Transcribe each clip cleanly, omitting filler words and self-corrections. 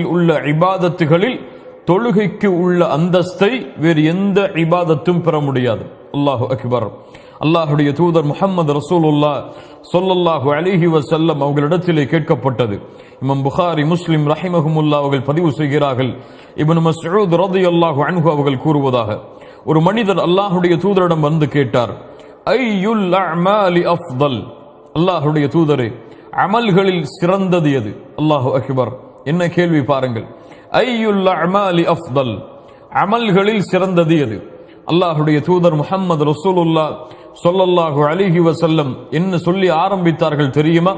உள்ள இபாதத்துகளில் தொழுகைக்கு உள்ள அந்தஸ்தை வேறு எந்த இபாதத்தும் பெற முடியாது. அல்லாஹு அக்பர். அல்லாஹுடைய தூதர் முஹம்மது ரசூலுல்லாஹ் ஸல்லல்லாஹு அலைஹி வஸல்லம் அவர்களிடத்திலே கேட்கப்பட்டது. இமாம் புகாரி, முஸ்லிம் ரஹிமஹுமுல்லாஹ் அவர்கள் பதிவு செய்கிறார்கள். இப்னு மஸ்ஊத் ரலியல்லாஹு அன்ஹு அவர்கள் கூறுவதாக, ஒரு மனிதர் அல்லாஹுடைய தூதரிடம் வந்து கேட்டார், ஐயுல் அஅமாலி அஃதல், அல்லாஹுடைய தூதரே, அமல்களில் சிறந்தது எது? அல்லாஹு அக்பர். என்ன கேள்வி பாருங்கள். ஐயுல் அஅமாலி அஃதல், அமல்களில் சிறந்தது எது? அல்லாஹுடைய தூதர் முஹம்மது ரசூலுல்லாஹ் ஸல்லல்லாஹு அலைஹி வஸல்லம் என்ன சொல்லி ஆரம்பித்தார்கள் தெரியுமா?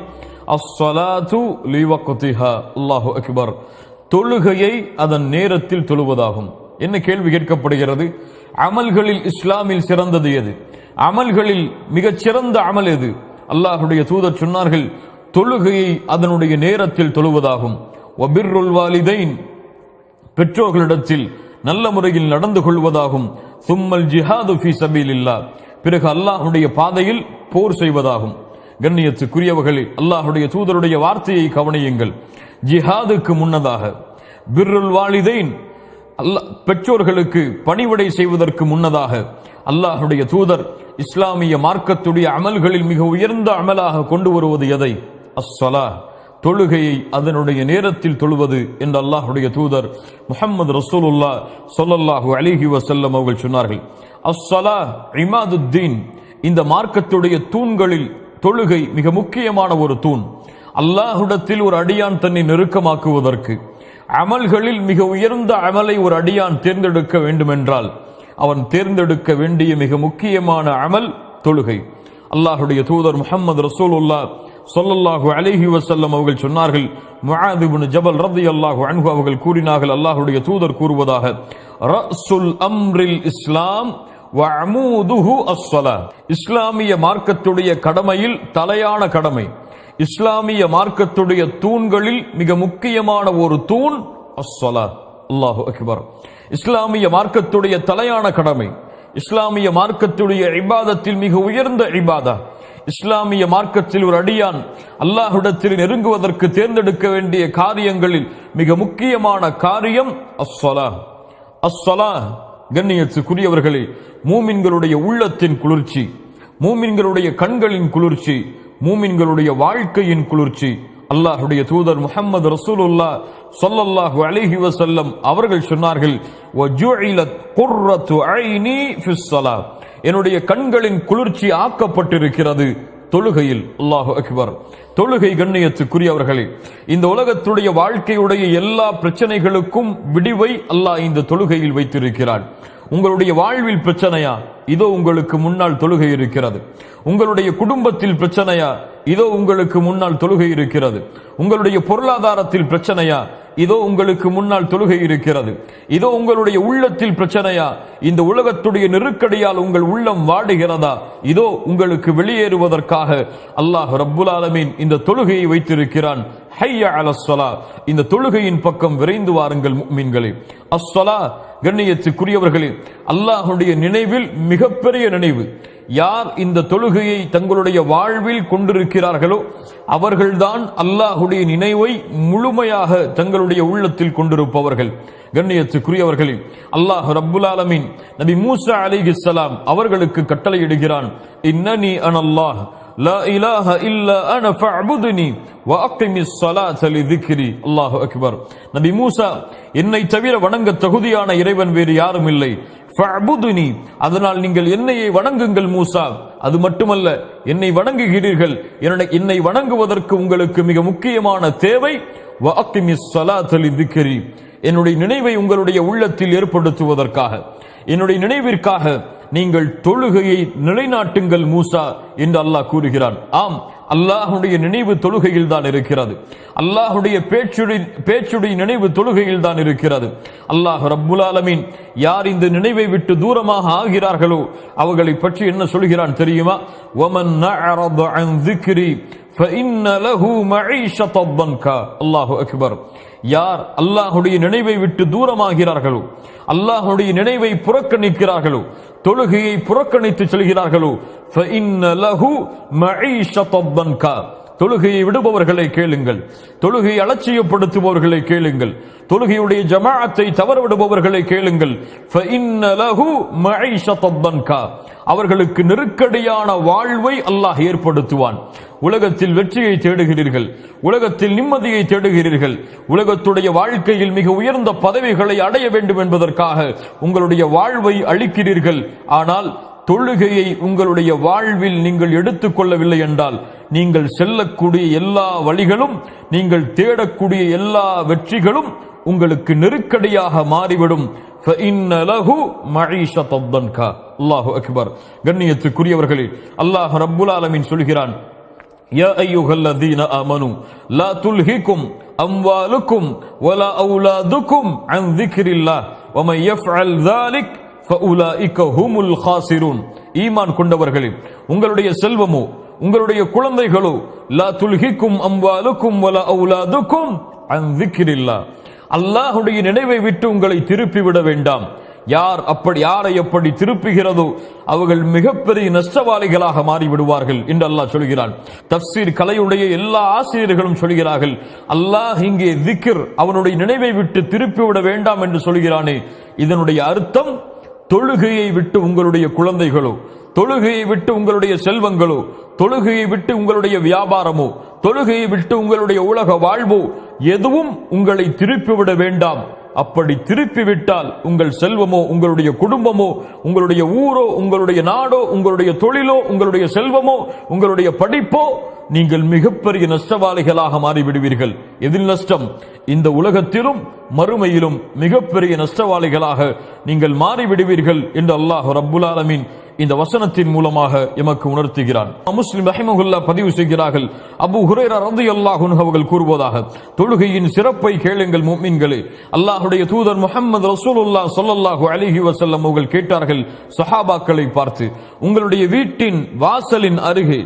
அஸ்ஸலாத்து லிவக்திஹா. அல்லாஹு அக்பர். தொழுகையை அதன் நேரத்தில் தொழுவதாகும். என்ன கேள்வி கேட்கப்படுகிறது? அமல்களில் இஸ்லாமில் சிறந்தது எது? அமல்களில் மிகச் சிறந்த அமல் எது? அல்லாஹுடைய தூதர் சொன்னார்கள், தொழுகையை அதனுடைய நேரத்தில் தொழுவதாகும். வபிர்ருல் வாலிதைன், பெற்றோர்களிடத்தில் நல்ல முறையில் நடந்து கொள்வதாகும். சும்மல் ஜிஹாது ஃபீ சபீலில்லாஹ், பிறகு அல்லாஹுடைய பாதையில் போர் செய்வதாகும். கண்ணியத்துக்குரியவர்களே, அல்லாஹுடைய தூதருடைய வார்த்தையை கவனியுங்கள். ஜிஹாதுக்கு முன்னதாக பிர்ருல் வாலிதைன், பெற்றோர்களுக்கு பணிவிடை செய்வதற்கு முன்னதாக அல்லாஹுடைய தூதர் இஸ்லாமிய மார்க்கத்துடைய அமல்களில் மிக உயர்ந்த அமலாக கொண்டு வருவது எதை? அஸ்ஸலா, தொழுகையை அதனுடைய நேரத்தில் தொழுவது என்று அல்லாஹுடைய தூதர் முஹம்மது ரசூலுல்லாஹ் ஸல்லல்லாஹு அலைஹி வஸல்லம் அவர்கள் சொன்னார்கள். அஸ்ஸலா இமாதுத்தீன், இந்த மார்க்கத்துடைய தூண்களில் தொழுகை மிக முக்கியமான ஒரு தூண். அல்லாஹ்விடத்தில் ஒரு அடியான் தன்னை நெருக்கமாக்குவதற்கு, அமல்களில் மிக உயர்ந்த அமலை ஒரு அடியான் தேர்ந்தெடுக்க வேண்டுமென்றால் அவன் தேர்ந்தெடுக்க வேண்டிய மிக முக்கியமான அமல் தொழுகை. அல்லாஹுடைய தூதர் முஹம்மது ரசூலுல்லாஹ் ஸல்லல்லாஹு அலைஹி வஸல்லம் அவர்கள் சொன்னார்கள், முஆத் இப்னு ஜபல் ரலியல்லாஹு அன்ஹு அவர்கள் கூறினார்கள், அல்லாஹுடைய தூதர் கூறுவதாக, ரஸுல் அம்ரில் இஸ்லாம் வ அமூதுஹு அஸ்ஸலா. இஸ்லாமிய மார்க்கத்துடைய கடமையில் தலையான கடமை, இஸ்லாமிய மார்க்கத்துடைய தூண்களில் மிக முக்கியமான ஒரு தூண் அஸ்ஸலா. அல்லாஹு அக்பர். இஸ்லாமிய மார்க்கத்துடைய தலையான கடமை, இஸ்லாமிய மார்க்கத்துடைய இபாதத்தில் மிக உயர்ந்த இபாதா. இஸ்லாமிய மார்க்கத்தில் ஒரு அடியான் அல்லாஹ்விடத்தில் நெருங்குவதற்கு தேர்ந்தெடுக்க வேண்டிய காரியங்களில் மிக முக்கியமான காரியம் அஸ்ஸலா. அஸ்ஸலா, கண்ணியத்துக்குரியவர்களே, மூமின்களுடைய உள்ளத்தின் குளிர்ச்சி, மூமின்களுடைய கண்களின் குளிர்ச்சி, மூமின்களுடைய வாழ்க்கையின் குளிர்ச்சி. அல்லாஹுடைய தூதர் முஹம்மது ரசூலுல்லாஹ் ஸல்லல்லாஹு அலைஹி வஸல்லம் அவர்கள் சொன்னார்கள், வஜுஇலத் குர்ரத்து ஐனி ஃபிஸ் ஸலாத், என்னுடைய கண்களின் குளிர்ச்சி ஆக்கப்பட்டிருக்கிறது தொழுகையில். அல்லாஹு அக்பர். தொழுகை, கண்ணியத்துக்குரியவர்களே, இந்த உலகத்துடைய வாழ்க்கையுடைய எல்லா பிரச்சனைகளுக்கும் விடிவை அல்லாஹ் இந்த தொழுகையில் வைத்திருக்கிறான். உங்களுடைய வாழ்வில் பிரச்சனையா? இதோ உங்களுக்கு முன்னால் தொழுகை இருக்கிறது. உங்களுடைய குடும்பத்தில் பிரச்சனையா? இதோ உங்களுக்கு முன்னால் தொழுகை இருக்கிறது. உங்களுடைய பொருளாதாரத்தில் பிரச்சனையா? இதோ உங்களுக்கு முன்னால் தொழுகை இருக்கிறது. இதோ உங்களுடைய உள்ளத்தில் பிரச்சனையா? இந்த உலகத்துடைய நெருக்கடியால் உங்கள் உள்ளம் வாடுகிறதா? இதோ உங்களுக்கு வெளியேறுவதற்காக அல்லாஹ் ரப்புல் ஆலமீன் இந்த தொழுகையை வைத்திருக்கிறான். ஹய்ய அலஸ் ஸலா, இந்த தொழுகையின் பக்கம் விரைந்து வாருங்கள் முஃமின்களே. அஸ்ஸலா, கண்ணியத்துக்குரியவர்களே, அல்லாஹுடைய நினைவில் மிகப்பெரிய நினைவு. யார் இந்த தொழுகையை தங்களுடைய வாழ்வில் கொண்டிருக்கிறார்களோ அவர்கள்தான் அல்லாஹுடைய நினைவை முழுமையாக தங்களுடைய உள்ளத்தில் கொண்டிருப்பவர்கள். கண்ணியத்துக்குரியவர்களே, அல்லாஹ் ரப்புல் ஆலமீன் நபி மூசா அலைஹிஸ்ஸலாம் அவர்களுக்கு கட்டளையிடுகிறான், இன்னனி அனல்லாஹ் லா இலாஹ இல்லா அன ஃபஅபுதுனி வ அகிமிஸ் ஸலாத லிذிக்ரி. அல்லாஹு அக்பர். நபி மூசா, என்னை தவிர வணங்க தகுதியான இறைவன் வேறு யாரும் இல்லை. ஃபஅபுதுனி, அதனால் நீங்கள் என்னையே வணங்குங்கள் மூசா. அது மட்டுமல்ல, என்னை வணங்குகிறீர்கள், என்னை வணங்குவதற்கு உங்களுக்கு மிக முக்கியமான தேவை வ அகிமிஸ் ஸலாத லிذிக்ரி, என்னுடைய நினைவை உங்களுடைய உள்ளத்தில் ஏற்படுத்துவதற்காக, என்னுடைய நினைவிற்காக நீங்கள் தொழுகையை நிலைநாட்டுங்கள் மூசா என்று அல்லாஹ் கூறுகிறான். ஆம், அல்லாஹுடைய நினைவு தொழுகையில் தான் இருக்கிறது. அல்லாஹுடைய பேச்சுடைய நினைவு தொழுகையில் தான் இருக்கிறது. அல்லாஹ் ரப்புல் ஆலமீன் யார் இந்த நினைவை விட்டு தூரமாக ஆகிறார்களோ அவர்களை பற்றி என்ன சொல்கிறான் தெரியுமா? வமன் நஅரத அன் ذிக்ரி ஃபஇன்ன லஹு மஈஷத்தன் தன்கா. அல்லாஹு அக்பர். யார் அல்லாஹுடைய நினைவை விட்டு தூரமாகிறார்களோ, அல்லாஹுடைய நினைவை புறக்கணிக்கிறார்களோ, தொழுகையை புறக்கணித்து செல்கிறார்களோ, ஃபஇன்ன லஹு மஈஷத்தன் தன்கா, தொழுகையை விடுபவர்களை கேளுங்கள், தொழுகையை அலட்சியப்படுத்துபவர்களை கேளுங்கள், தொழுகையுடைய ஜமாஅத்தை தவறவிடுபவர்களை கேளுங்கள். அவர்களுக்கு நெருக்கடியான வாழ்வை அல்லாஹ் ஏற்படுத்துவான். உலகத்தில் வெற்றியை தேடுகிறீர்கள், உலகத்தில் நிம்மதியை தேடுகிறீர்கள், உலகத்துடைய வாழ்க்கையில் மிக உயர்ந்த பதவிகளை அடைய வேண்டும் என்பதற்காக உங்களுடைய வாழ்வை அளிக்கிறீர்கள். ஆனால் தொழுகையை உங்களுடைய வாழ்வில் நீங்கள் எடுத்துக்கொள்ளவில்லை என்றால் நீங்கள் செல்லக்கூடிய எல்லா வழிகளும், நீங்கள் தேடக்கூடிய எல்லா வெற்றிகளும் உங்களுக்கு நெருக்கடியாக மாறிவிடும். அல்லாஹு அக்பர். கண்ணியத்துக்குரியவர்களே, அல்லாஹ் ரப்புல் ஆலமீன் சொல்கிறான், யா அய்யுஹல்லதீன ஆமனு லா துல்ஹிகும் அம்வாலுக்கும் வலா அவுலாதுக்கும் அன் ذிக்ரில்லாஹ் வமன் யஃஅல் ذلك ஃபஉலாயிக ஹுமுல் காசிரூன். ஈமான் கொண்டவர்களே, உங்களுடைய செல்வமோ உங்களுடைய குழந்தைகளோ லா துல்ஹிக்கும் அம்வாலுக்கும் வலா அவுலாதுக்கும் அன் ذிக்ரில்லாஹ், அல்லாஹ்வுடைய நினைவை விட்டு உங்களை திருப்பி விட வேண்டாம். யாரை எப்படி திருப்புகிறதோ அவர்கள் மிகப்பெரிய நஷ்டவாளிகளாக மாறிவிடுவார்கள் என்று அல்லாஹ் சொல்கிறான். தஃப்சீர் கலையுடைய எல்லா ஆசிரியர்களும் சொல்கிறார்கள், அல்லாஹ் இங்கே திக்ர், அவனுடைய நினைவை விட்டு திருப்பிவிட வேண்டாம் என்று சொல்கிறானே, இதனுடைய அர்த்தம் தொழுகையை விட்டு உங்களுடைய குழந்தைகளோ, தொழுகையை விட்டு உங்களுடைய செல்வங்களோ, தொழுகையை விட்டு உங்களுடைய வியாபாரமோ, தொழுகையை விட்டு உங்களுடைய உலக வாழ்வோ எதுவும் உங்களை திருப்பிவிட வேண்டாம். அப்படி திருப்பிவிட்டால் உங்கள் செல்வமோ, உங்களுடைய குடும்பமோ, உங்களுடைய ஊரோ, உங்களுடைய நாடோ, உங்களுடைய தொழிலோ, உங்களுடைய செல்வமோ, உங்களுடைய படிப்போ, நீங்கள் மிகப்பெரிய நஷ்டவாளிகளாக மாறிவிடுவீர்கள். எதில் நஷ்டம்? இந்த உலகத்திலும் மறுமையிலும் மிகப்பெரிய நஷ்டவாளிகளாக நீங்கள் மாறிவிடுவீர்கள் என்று அல்லாஹ் ரப்புல் ஆலமீன் இந்த வசனத்தின் மூலமாக எமக்கு உணர்த்துகிறான். முஸ்லிம் ரஹிமஹுல்லாஹ் பதிவு செய்கிறார்கள், அபூ ஹுரைரா ரலியல்லாஹு அன்ஹு அவர்கள் கூறுவதாக, தொழுகையின் சிறப்பை கேளுங்கள் முஃமின்களே, அல்லாஹ்வுடைய தூதர் முஹம்மது ரசூலுல்லாஹ் ஸல்லல்லாஹு அலைஹி வஸல்லம் அவர்கள் கேட்டார்கள் சஹாபாக்களை பார்த்து, உங்களுடைய வீட்டின் வாசலின் அருகே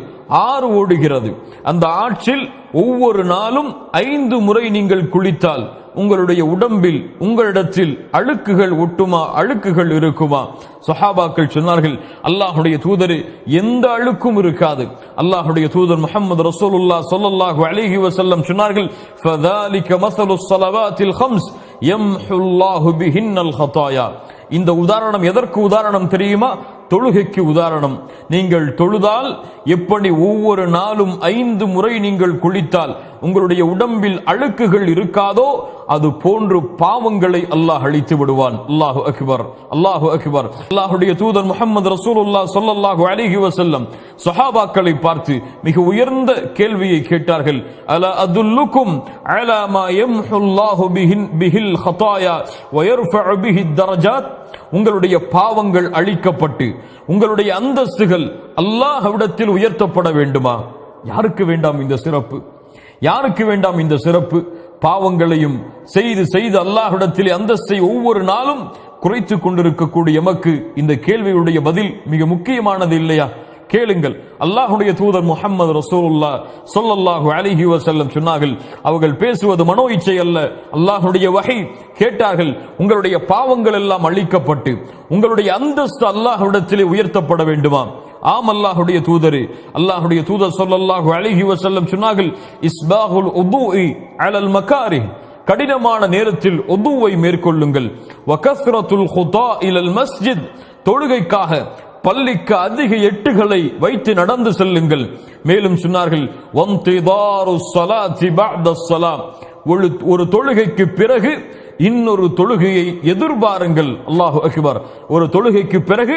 ஆறு ஓடுகிறது, அந்த ஆற்றில் ஒவ்வொரு நாளும் 5 முறை நீங்கள் குளித்தால் உங்களுடைய உடம்பில் உங்களிடத்தில் அழுக்குகள் ஒட்டுமா, அழுக்குகள் இருக்குமா? சஹாபாக்கள் சொன்னார்கள், அல்லாஹ்வுடைய தூதரே, எந்த அழுக்கும் இருக்காது. அல்லாஹ்வுடைய தூதர் முஹம்மது ரசூலுல்லாஹ் ஸல்லல்லாஹு அலைஹி வஸல்லம் சொன்னார்கள், ஃபதாலிக மஸலுஸ் ஸலவாத்தில் ஹம்ஸ் யம்ஹுல்லாஹு பிஹின்னல் ஹதாயா. இந்த உதாரணம் எதற்கு உதாரணம் தெரியுமா? தொழுகைக்கு உதாரணம். நீங்கள் தொழுதால் எப்படி ஒவ்வொரு நாளும் 5 முறை நீங்கள் குளித்தால் உங்களுடைய உடம்பில் அழுக்குகள் இருக்காதோ அது போன்று பாவங்களை அல்லாஹ் அழித்து விடுவான். அல்லாஹு அக்பர், அல்லாஹு அக்பர். அல்லாஹ்வுடைய தூதர் முஹம்மது ரசூலுல்லாஹ் ஸல்லல்லாஹு அலைஹி வஸல்லம் சஹாபாக்களை பார்த்து மிக உயர்ந்த கேள்வியை கேட்டார்கள், அலா அதுல்லுக்கும் அலா மா யம்ஹுல்லாஹு பிஹில் ஹதாயா வ யர்ஃபஉ பிஹி தரஜாத். உங்களுடைய பாவங்கள் அழிக்கப்பட்டு உங்களுடைய அந்தஸ்துகள் அல்லாஹ்விடத்தில் உயர்த்தப்பட வேண்டுமா? யாருக்கு வேண்டாம் இந்த சிறப்பு? யாருக்கு வேண்டாம் இந்த சிறப்பு? பாவங்களையும் செய்து செய்து அல்லாஹ்விடத்தில் அந்தஸ்தை ஒவ்வொரு நாளும் குறைத்துக் கொண்டிருக்கக்கூடிய எமக்கு இந்த கேள்வியுடைய பதில் மிக முக்கியமானது இல்லையா? கேளுங்கள். அல்லாஹ்வுடைய தூதர் முஹம்மது ரசூலுல்லாஹ் ஸல்லல்லாஹு அலைஹி வஸல்லம் சொன்னார்கள், அவர்கள் பேசுவது மனோ இச்சை அல்ல, அல்லாஹ்வுடைய வஹி. கேட்டார்கள், உங்களுடைய பாவங்கள் எல்லாம் அழிக்கப்பட்டு உங்களுடைய அந்தஸ்து அல்லாஹ்விடத்திலே உயர்த்தப்பட வேண்டுமா? ஆம் அல்லாஹ்வுடைய தூதரே. அல்லாஹ்வுடைய தூதர் ஸல்லல்லாஹு அலைஹி வஸல்லம் சொன்னார்கள், இஸ்பாகுல் உதுஇ அலல் மகாரிஹ், கடினமான நேரத்தில் உதுவை மேற்கொள்ளுங்கள். வ கஸ்ரத்துல் குதா இலல் மஸ்ஜித், தொழுகைக்காக பள்ளிக்கு அதிக எட்டுகளை வைத்து நடந்து செல்லுங்கள். மேலும் சொன்னார்கள், வன்திதாரு ஸலாத்தி பஅத ஸலாம், ஒரு தொழுகைக்கு பிறகு இன்னொரு தொழுகையை எதிர்பாருங்கள். அல்லாஹு அக்பர். ஒரு தொழுகைக்கு பிறகு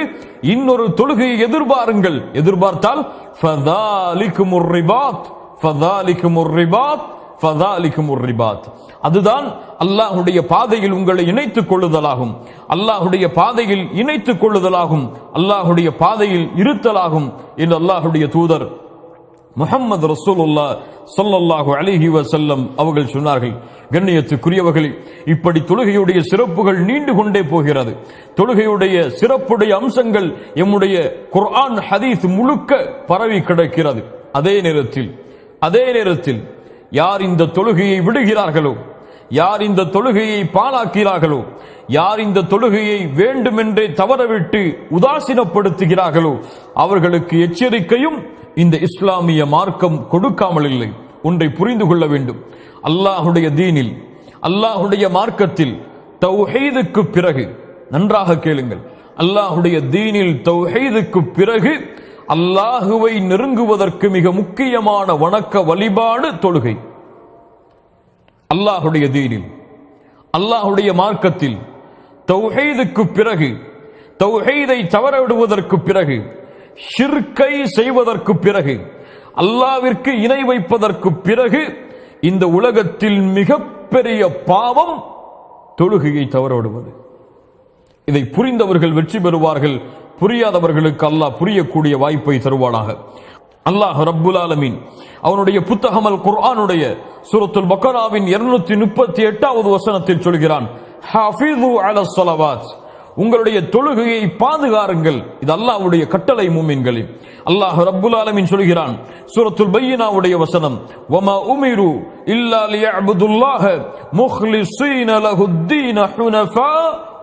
இன்னொரு தொழுகையை எதிர்பாருங்கள். எதிர்பார்த்தால் ஃபதாலிகுமுர் ரிபாத், ஃபதாலிகுமுர் ரிபாத், ஃபதாலிகுமுர் ரிபாத். அதுதான் அல்லாஹ்வுடைய பாதையில் உங்களை இணைத்துக் கொள்ளுதலாகும், அல்லாஹ்வுடைய பாதையில் இணைத்துக் கொள்ளுதலாகும், அல்லாஹ்வுடைய பாதையில் இருத்தலாகும் என்று அல்லாஹ்வுடைய தூதர் முஹம்மது ரசூலுல்லாஹ் ஸல்லல்லாஹு அலைஹி வஸல்லம் அவர்கள் சொன்னார்கள். கண்ணியத்துக்குரியவர்களே, இப்படி தொழுகையுடைய சிறப்புகள் நீண்டு கொண்டே போகிறது. தொழுகையுடைய சிறப்புடைய அம்சங்கள் எம்முடைய குர்ஆன் ஹதீஸ் முழுக்க பரவி கிடக்கிறது. அதே நேரத்தில் யார் இந்த தொழுகையை விடுகிறார்களோ, யார் இந்த தொழுகையை பாழாக்கிறார்களோ, யார் இந்த தொழுகையை வேண்டுமென்றே தவறவிட்டு உதாசீனப்படுத்துகிறார்களோ அவர்களுக்கு எச்சரிக்கையும் இந்த இஸ்லாமிய மார்க்கம் கொடுக்காமல் இல்லை. ஒன்றை புரிந்து கொள்ள வேண்டும். அல்லாஹுடைய தீனில், அல்லாஹுடைய மார்க்கத்தில் தௌஹீதுக்கு பிறகு, நன்றாக கேளுங்கள், அல்லாஹுடைய தீனில் தௌஹீதுக்கு பிறகு அல்லாஹுவை நெருங்குவதற்கு மிக முக்கியமான வணக்க வழிபாடு தொழுகை. அல்லாஹுடைய தீனில், அல்லாஹுடைய மார்க்கத்தில் தௌஹீதுக்கு பிறகு, தௌஹீதை தவறவிடுவதற்கு பிறகு, ஷிர்கை செய்வதற்கு பிறகு, அல்லாஹ்விற்கு இணை வைப்பதற்கு பிறகு இந்த உலகத்தில் மிகப்பெரிய பாவம் தொழுகையை தவறவிடுவது. இதை புரிந்தவர்கள் வெற்றி பெறுவார்கள். புரியாதவர்களுக்கு அல்லாஹ் புரியக்கூடிய வாய்ப்பை தருவானாக. அல்லாஹ் ரப்புல் ஆலமீன் அவனுடைய புத்தகம் அல் குர்ஆனுடைய சூரத்துல் பக்கராவின் 238வது வசனத்தில் சொல்கிறான், ஹாஃபிது அலஸ் ஸலவாத், உங்களுடைய தொழுகையை பாதுகாருங்கள். இது அல்லாஹ்வுடைய கட்டளை மூமின்களே. அல்லாஹ் ரப்புல் ஆலமீன் சொல்கிறான் சூரத்துல் பையினாவுடைய வசனம், வமா உமிரு இல்லா லியஅபுதுல்லாஹ முக்லிஸீன லஹுத்தீன ஹுனஃபா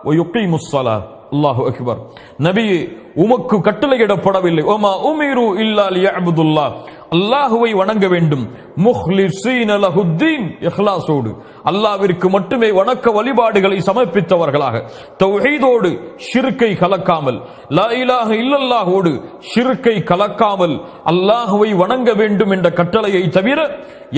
வ யுகீமுஸ் ஸலாத். அல்லாஹு அக்பர். நபியே, உமக்கு கட்டளையிடப்படவில்லை, வமா உமிரு இல்லா லியஅபுதுல்லாஹ், அல்லாஹுவை வணங்க வேண்டும், முக்லிஸீன லஹுத்தீன், இஹ்லாஸோடு, அல்லாஹ்விற்கு மட்டுமே வணக்க வழிபாடுகளை சமர்ப்பித்தவர்களாக, தௌஹீதோடு ஷிர்கை கலக்காமல், லா இலாஹ இல்லல்லாஹோடு ஷிர்கை கலக்காமல் அல்லாஹுவை வணங்க வேண்டும் என்ற கட்டளையை தவிர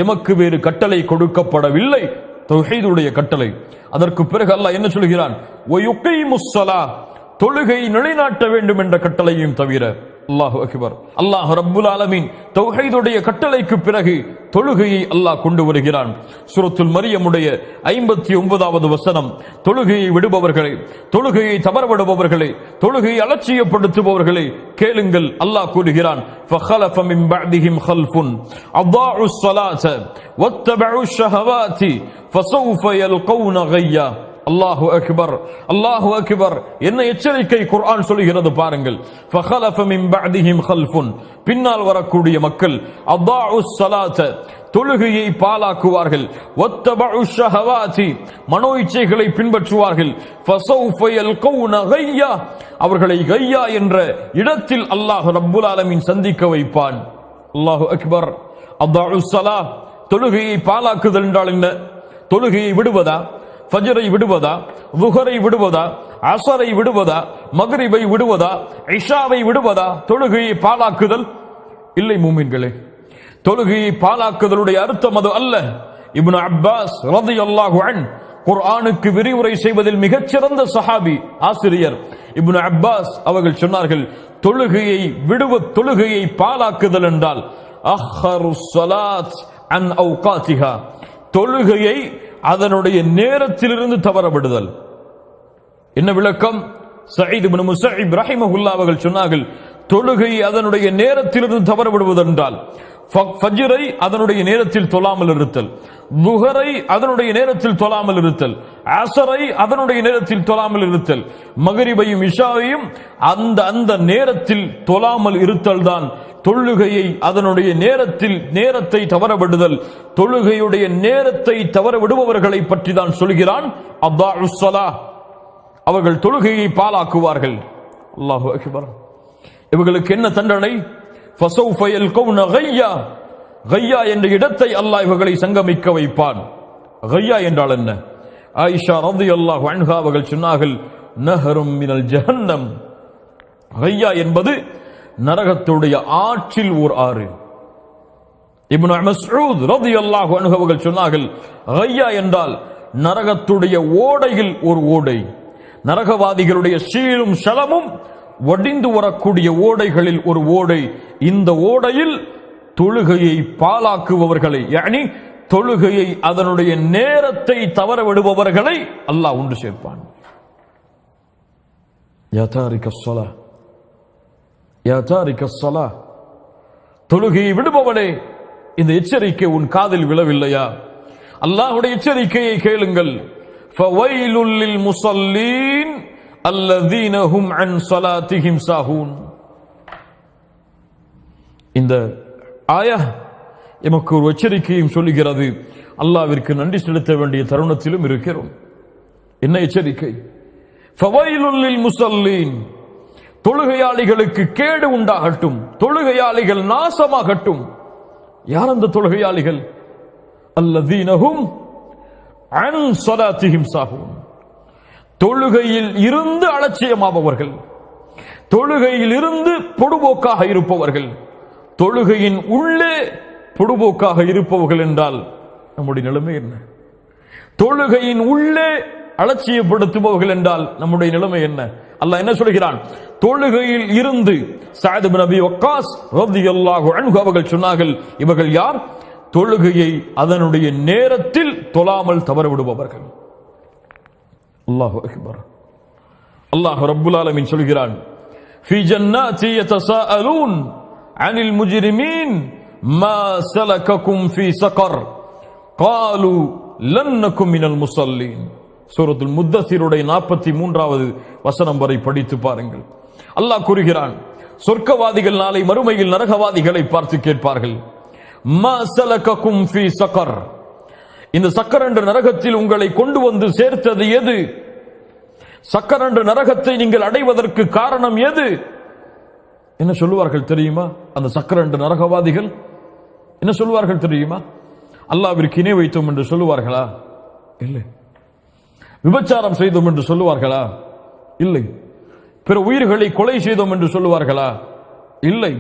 எமக்கு வேறு கட்டளை கொடுக்கப்படவில்லை. தௌஹீதுடைய கட்டளை. அதற்கு பிறகு அல்லாஹ் என்ன சொல்கிறான், வயுகீமுஸ் ஸலாத், தொழுகை நிலைநாட்ட வேண்டும் என்ற கட்டளையும் தவிர. அல்லாஹு அக்பர். அல்லாஹ் ரப்புல் ஆலமீன் தௌஹீதுடைய கட்டளைக்கு பிறகு தொழுகையை அல்லாஹ் கொண்டு வருகிறான். சூரத்துல் மரியமுடைய 59வது வசனம், தொழுகையை விடுபவர்களே, தொழுகையை தவறவிடுபவர்களே, தொழுகையை அலட்சியப்படுத்துபவர்களே கேளுங்கள். அல்லாஹ் கூறுகிறான், ஃபഖலஃப மின் பஅதிஹிம் خلفٌ அضاعوا الصلاة واتبعوا الشهوات فسوف يلقون غيا. அல்லாஹு அக்பர், அல்லாஹு அக்பர். என்ன எச்சரிக்கை குர்ஆன் சொல்கிறது பாருங்கள். ஃபഖலஃப மின் பஅதிஹிம் خلفٌ, பின்னால் வரக்கூடிய மக்கள், அضاعوا الصلاة, தொழுகையை பாலாக்குவார்கள், வத்தபஉ ஷஹவாதி, மனோ இச்சைகளை பின்பற்றுவார்கள், ஃபஸௌஃப யல்கௌன கய்யா, அவர்களை கய்யா என்ற இடத்தில் அல்லாஹ் ரப்புல் ஆலமீன் சந்திக்க வைப்பான். அல்லாஹு அக்பர். அضاعوا الصلاة, தொழுகையை பாலாக்குதல் என்றால் என்ன? தொழுகையை விடுவதா? ஃபஜ்ரை விடுவதா? ளுஹரை விடுவதா? அஸரை விடுவதா? மக்ரிபை விடுவதா? இஷாவை விடுவதா? தொழுகையை பாலாக்குதல் இல்லை மூமின்களே. தொழுகையை பாலாக்குதலுடைய அர்த்தம் அது அல்ல. இப்னு அப்பாஸ் ரலியல்லாஹு அன்ஹு குர்ஆனுக்கு விரிவுரை செய்வதில் மிகச்சிறந்த சஹாபி, ஆசிரியர் இப்னு அப்பாஸ் அவர்கள் சொன்னார்கள், தொழுகையை தொழுகையை பாலாக்குதல் என்றால் அஹ்ஹருஸ் ஸலாத் அன் அவ்காத்திஹா, தொழுகையை அதனுடைய நேரத்திலிருந்து தவறவிடுதல். என்ன விளக்கம்? சயீத் இப்னு முஸைப் ரஹிமஹுல்லாஹ் அவர்கள் சொன்னார்கள், தொழுகை அதனுடைய நேரத்திலிருந்து தவறவிடுவதென்றால் ஃபஜ்ரை அதனுடைய நேரத்தில் தொழாமல் இருத்தல், ளுஹரை அதனுடைய நேரத்தில் தொழாமல் இருத்தல், அஸரை அதனுடைய நேரத்தில் தொழாமல் இருத்தல், மக்ரிபையும் இஷாவையும் அந்த நேரத்தில் தொழாமல் இருத்தல் தான் தொழுகையை அதனுடைய நேரத்தை தவறவிடுதல். தொழுகையுடைய நேரத்தை தவற விடுபவர்களை பற்றி தான் சொல்கிறான், அضاعوا الصلاة, அவர்கள் தொழுகையை பாலாக்குவார்கள். அல்லாஹு அக்பர். இவர்களுக்கு என்ன தண்டனை? ஃபஸௌஃப யல்கௌன கய்யா, கய்யா என்ற இடத்தை அல்லாஹ் இவர்களை சங்கமிக்க வைப்பான். கய்யா என்றால் என்ன? ஆயிஷா ரலியல்லாஹு அன்ஹா அவர்கள் சொன்னார்கள், நஹரும் மினல் ஜஹன்னம், கய்யா என்பது நரகத்துடைய ஆற்றில் ஓர் ஆறு. இப்னு மஸ்ஊத் ரலியல்லாஹு அன்ஹு அவர்கள் சொன்னார்கள், கய்யா என்றால் நரகத்துடைய ஓடையில் ஒரு ஓடை, நரகவாதிகளுடைய சீலும் ஷலமும் வடிந்து வரக்கூடிய ஓடைகளில் ஒரு ஓடை. இந்த ஓடையில் தொழுகையை பாலாக்குபவர்களை, யானி தொழுகையை அதனுடைய நேரத்தை தவற விடுபவர்களை அல்லாஹ் ஒன்று சேர்ப்பான். யா தாரிகஸ் ஸலா, யா தாரிகஸ் ஸலா, தொழுகையை விடுபவனே, இந்த எச்சரிக்கை உன் காதில் விழவில்லையா? அல்லாஹ்வுடைய எச்சரிக்கையை கேளுங்கள். ஃபவைலுல் லில் முஸல்லீன் அல்லதீன ஹும் அன் ஸலாத்திஹிம் சாஹூன். இந்த ஆயா எமக்கு ஒரு எச்சரிக்கையும் சொல்லுகிறது. அல்லாஹ்விற்கு நன்றி செலுத்த வேண்டிய தருணத்திலும் இருக்கிறோம். என்ன எச்சரிக்கை? ஃபவைலுல் லில் முஸல்லீன், தொழுகையாளிகளுக்கு கேடு உண்டாகட்டும், தொழுகையாளிகள் நாசமாகட்டும். யார் அந்த தொழுகையாளிகள்? அல்லதீனஹும் அன் ஸலாத்திஹிம் சாஹூன். தொழுகையில் இருந்து அலட்சியமாபவர்கள், தொழுகையில் இருந்து பொடுபோக்காக இருப்பவர்கள். தொழுகையின் உள்ளே பொடுபோக்காக இருப்பவர்கள் என்றால் நம்முடைய நிலைமை என்ன? தொழுகையின் உள்ளே அலட்சியப்படுத்துபவர்கள் என்றால் நம்முடைய நிலைமை என்ன? அல்லாஹ் என்ன சொல்கிறான்? தொழுகையில் இருந்து சஅத் இப்னு அபி வக்காஸ் ரலியல்லாஹு அன்ஹு அவர்கள் சொன்னார்கள், இவர்கள் யார்? தொழுகையை அதனுடைய நேரத்தில் தொழாமல் தவற விடுபவர்கள். அல்லாஹு அக்பர். அல்லாஹ் ரப்புல் ஆலமீன் சொல்கிறான், ஃபீ ஜன்னாத்தி யதசாஅலூன் அனில் முஜ்ரிமீன் மா ஸலககும் ஃபீ ஸகர் காலூ லன் நகும் மினல் முஸல்லீன். சூரத்துல் முத்தஸிருடைய 43வது வசனம் வரை படித்து பாருங்கள். அல்லாஹ் கூறுகிறான், சொர்க்கவாதிகள் நாளை மறுமையில் நரகவாதிகளை பார்த்து கேட்பார்கள், மா ஸலககும் ஃபீ ஸகர், இந்த சக்கர் என்ற நரகத்தில் உங்களை கொண்டு வந்து சேர்த்தது எது? சக்கர் என்ற நரகத்தை நீங்கள் அடைவதற்கு காரணம் எது? என்ன சொல்லுவார்கள் தெரியுமா? அந்த சக்கர் என்ற நரகவாதிகள் என்ன சொல்லுவார்கள் தெரியுமா? அல்லாஹ்விற்கு இணை வைத்தோம் என்று சொல்லுவார்களா? இல்லை. விபச்சாரம் செய்தோம் என்று சொல்லுவார்களா? இல்லை. பிற உயிர்களை கொலை செய்தோம் என்று சொல்லுவார்களா? இல்லை.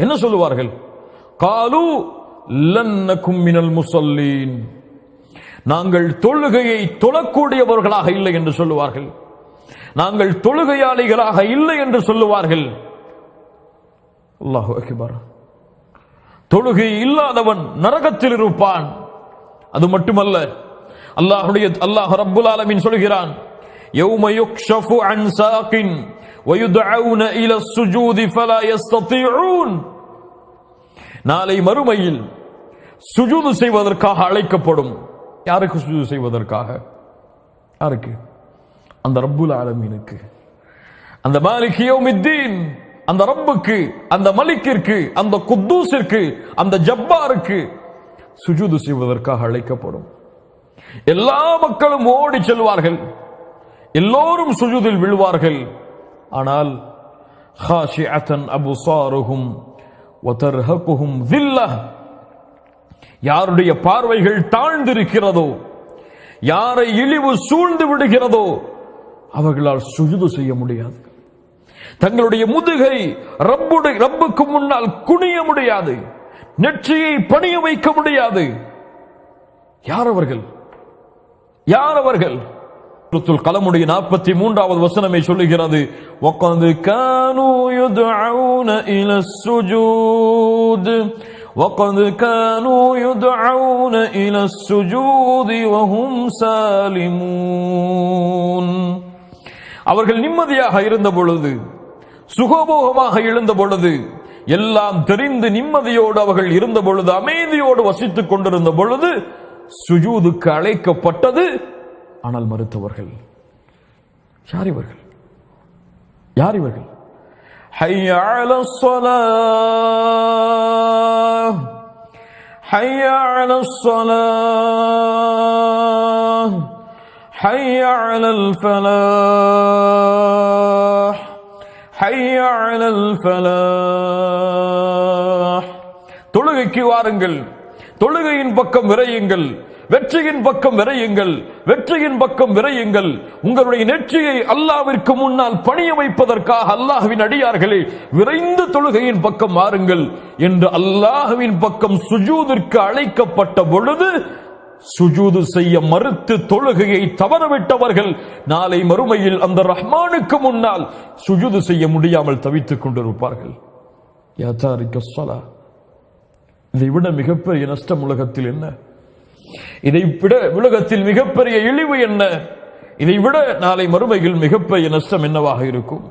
என்ன சொல்லுவார்கள்? காலு லன் நகும் மினல் முஸல்லீன், நாங்கள் தொழுகையை தொழக்கூடியவர்களாக இல்லை என்று சொல்லுவார்கள். நாங்கள் தொழுகையாளிகளாக இல்லை என்று சொல்லுவார்கள். அல்லாஹு அக்பர். தொழுகை இல்லாதவன் நரகத்தில் இருப்பான். அது மட்டுமல்ல, அல்லாஹ் ரப்புல் ஆலமீன் சொல்கிறான், யௌம யுக்ஷஃபு அன் சாகின் வயுதஊன இலா ஸுஜூதி ஃபலா யஸ்ததீஊன். நாளை மறுமையில் சுஜூது செய்வதற்காக அழைக்கப்படும். யாருக்கு சுஜூது செய்வதற்காக? யாருக்கு? அந்த ரப்புல் ஆலமீனுக்கு, அந்த மாலிக் யௌமித்தீன், அந்த ரப்புக்கு, அந்த மலிக்கிற்கு, அந்த குத்தூஸிற்கு, அந்த ஜப்பாருக்கு சுஜூது செய்வதற்காக அழைக்கப்படும். எல்லா மக்களும் ஓடி செல்வார்கள், எல்லோரும் சுஜூதில் விழுவார்கள். ஆனால் ஹாஷிஅத்தன் அப்சாருஹும் வதர்ஹகுஹும் ذில்லஹ், யாருடைய பார்வைகள் தாழ்ந்திருக்கிறதோ, யாரை இழிவு சூழ்ந்து விடுகிறதோ அவர்களால் சுஜூது செய்ய முடியாது. தங்களுடைய முதுகை ரப்புக்கு முன்னால் குனிய முடியாது, நெற்றியை பணிய வைக்க முடியாது. யார் அவர்கள்? யார் அவர்கள்? சூரத்துல் கலமுடைய 43வது வசனமே சொல்லுகிறது, வகத் கானூ யுதுஊன இலஸ் சுஜூத் வகத் கானூ யுதுஊன இலஸ் சுஜூத் வஹும் சாலிமூன். அவர்கள் நிம்மதியாக இருந்த பொழுது, சுகபோகமாக எழுந்த பொழுது, எல்லாம் தெரிந்து நிம்மதியோடு அவர்கள் இருந்த பொழுது, அமைதியோடு வசித்துக் கொண்டிருந்த பொழுது சுஜூதுக்கு அழைக்கப்பட்டது. ஆனால் மறுத்தவர்கள். யார் இவர்கள்? யார் இவர்கள்? ஹய்ய அலஸ் ஸலாஹ், ஹய்ய அலஸ் ஸலாஹ், ஹய்ய அலல் ஃபலாஹ், ஹய்ய அலல் ஃபலாஹ். தொழுகைக்கு வாருங்கள், தொழுகையின் பக்கம் விரையுங்கள், வெற்றியின் பக்கம் விரையுங்கள், வெற்றியின் பக்கம் விரையுங்கள். உங்களுடைய நெற்றியை அல்லாஹ்விற்கு முன்னால் பணிய வைப்பதற்காக அல்லாஹ்வின் அடியார்களே விரைந்து தொழுகையின் பக்கம் வாருங்கள் என்று அல்லாஹ்வின் பக்கம் சுஜூதிற்கு அழைக்கப்பட்ட பொழுது சுஜூது செய்ய மறுத்து தொழுகையை தவறவிட்டவர்கள் நாளை மறுமையில் அந்த ரஹ்மானுக்கு முன்னால் சுஜூது செய்ய முடியாமல் தவித்துக் கொண்டிருப்பார்கள். யா தாரிக ஸலா, இதை விட மிகப்பெரிய நஷ்டம் உலகத்தில் என்ன? இதை விட உலகத்தில் மிகப்பெரிய இழிவு என்ன? இதை விட நாளை மறுமையில் மிகப்பெரிய நஷ்டம் என்னவாக இருக்கும்?